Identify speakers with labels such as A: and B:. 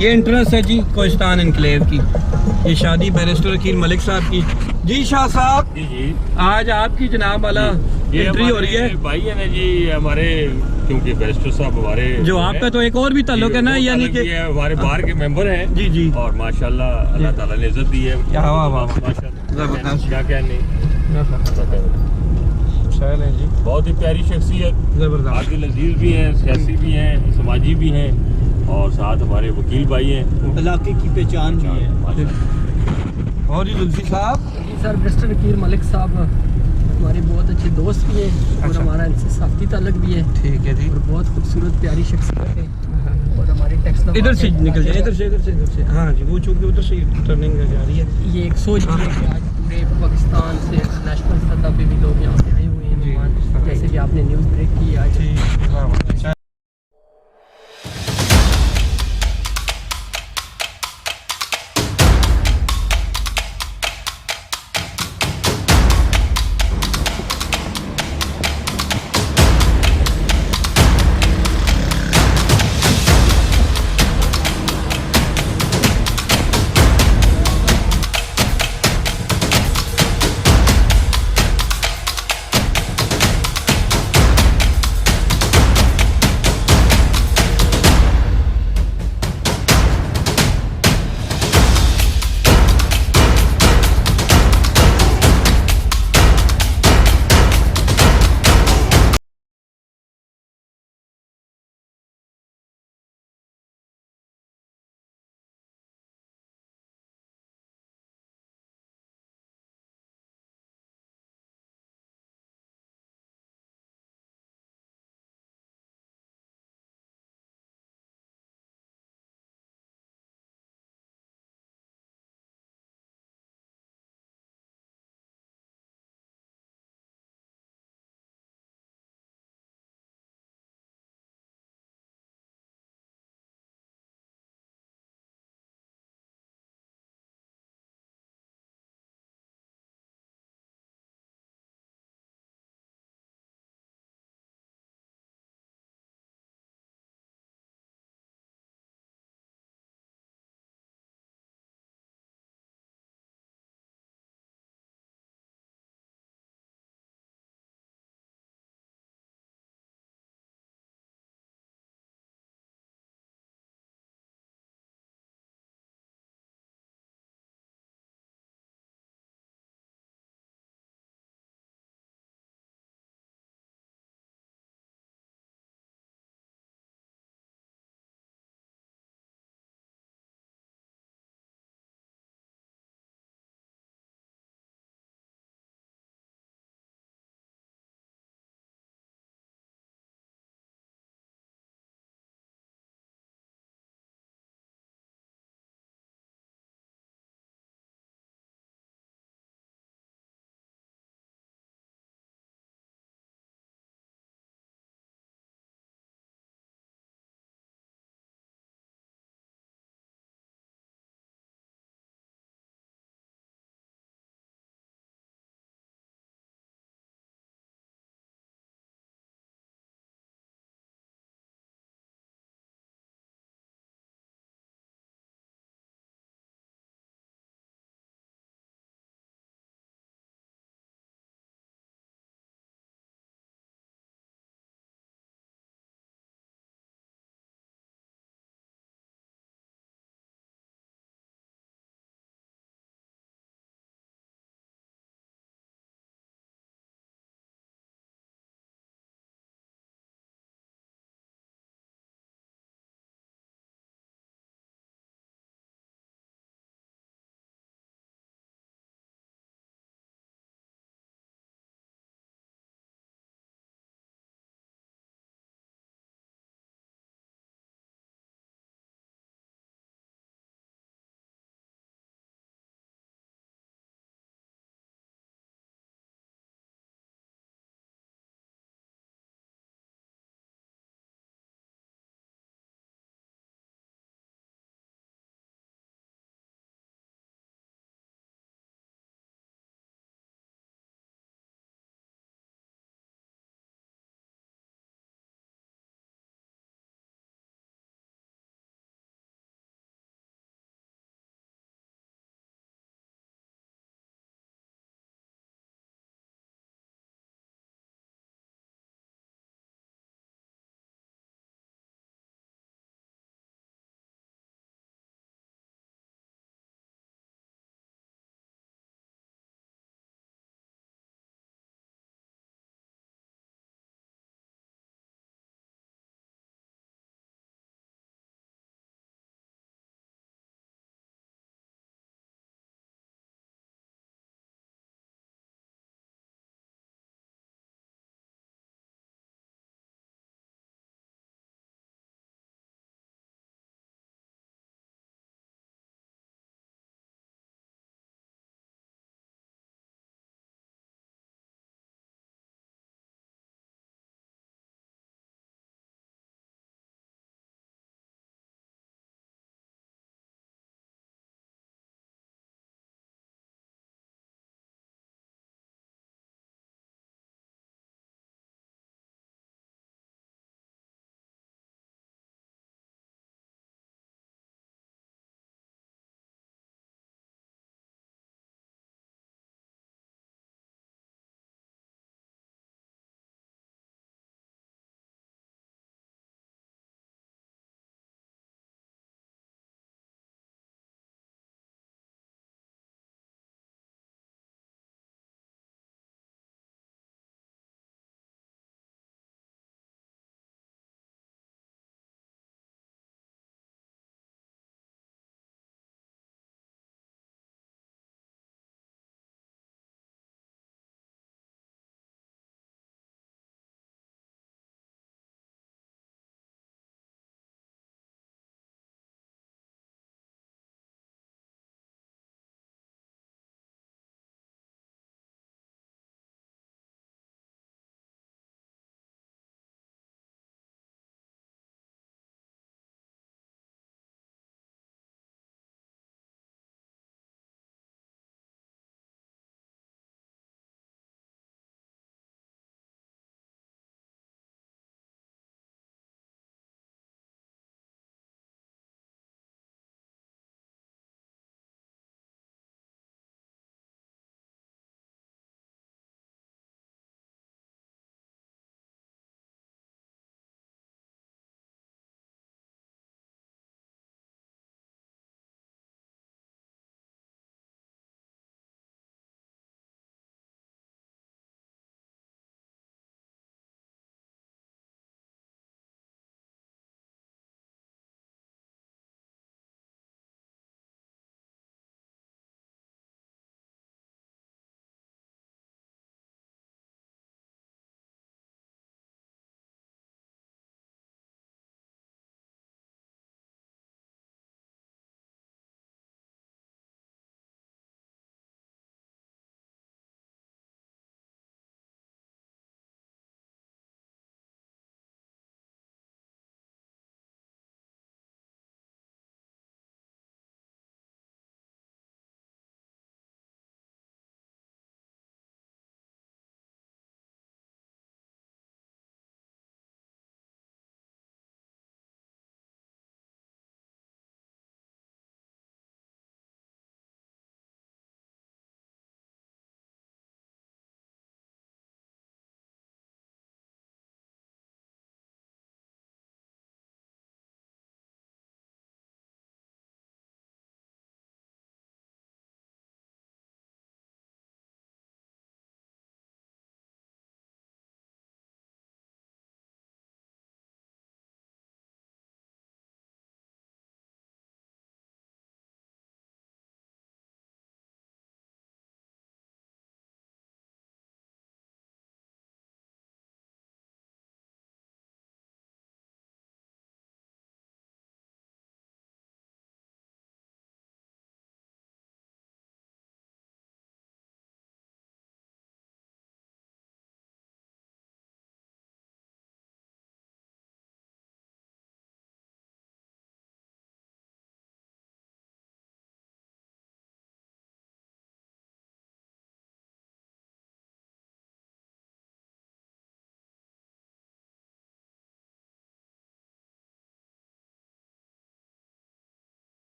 A: ये इंटरेस्ट है जी कोहिस्तान एनक्लेव की। ये शादी बैरिस्टर अकील मलिक साहब की। जी शाह साहब
B: जी
A: आज आपकी जनाब वाला एंट्री हो रही है।
B: भाई है ना जी हमारे, क्योंकि बैरिस्टर साहब हमारे
A: जो आपका तो एक और भी ताल्लुक है ना, यानी कि
B: हमारे बार के मेंबर हैं
A: जी जी।
B: और माशाल्लाह अल्लाह ताला ने इज्जत दी है।
A: क्या वाह वाह
B: माशाल्लाह, क्या कहने,
A: जी
B: बहुत ही प्यारी शख्सियत,
A: जबरदस्त।
B: आगे लजीज भी हैं, सियासी भी हैं, समाजी भी हैं और साथ हमारे वकील भाई हैं,
C: इलाके की पहचान भी है।
B: माशाल्लाह।
A: और जी जुल्फी साहब
D: जी सर, मिस्टर अकील मलिक साहब हमारे बहुत अच्छे दोस्त भी हैं और
A: अच्छा।
D: हमारा इनसे साथी ताल्लुक भी है
A: ठीक है जी।
D: और बहुत खूबसूरत प्यारी शख्सियत है और हमारी टैक्स
A: इधर से निकल जाए, इधर से हाँ जी, वो चूंकि उधर से टर्निंग जा रही है।
D: ये एक सोच भी है कि आज पूरे पाकिस्तान से इंटरनेशनल सतह पे भी लोग यहाँ पे आए हुए हैं
A: जी।
D: मेहमान, जैसे कि आपने न्यूज़ ब्रेक की आज।
A: ठीक।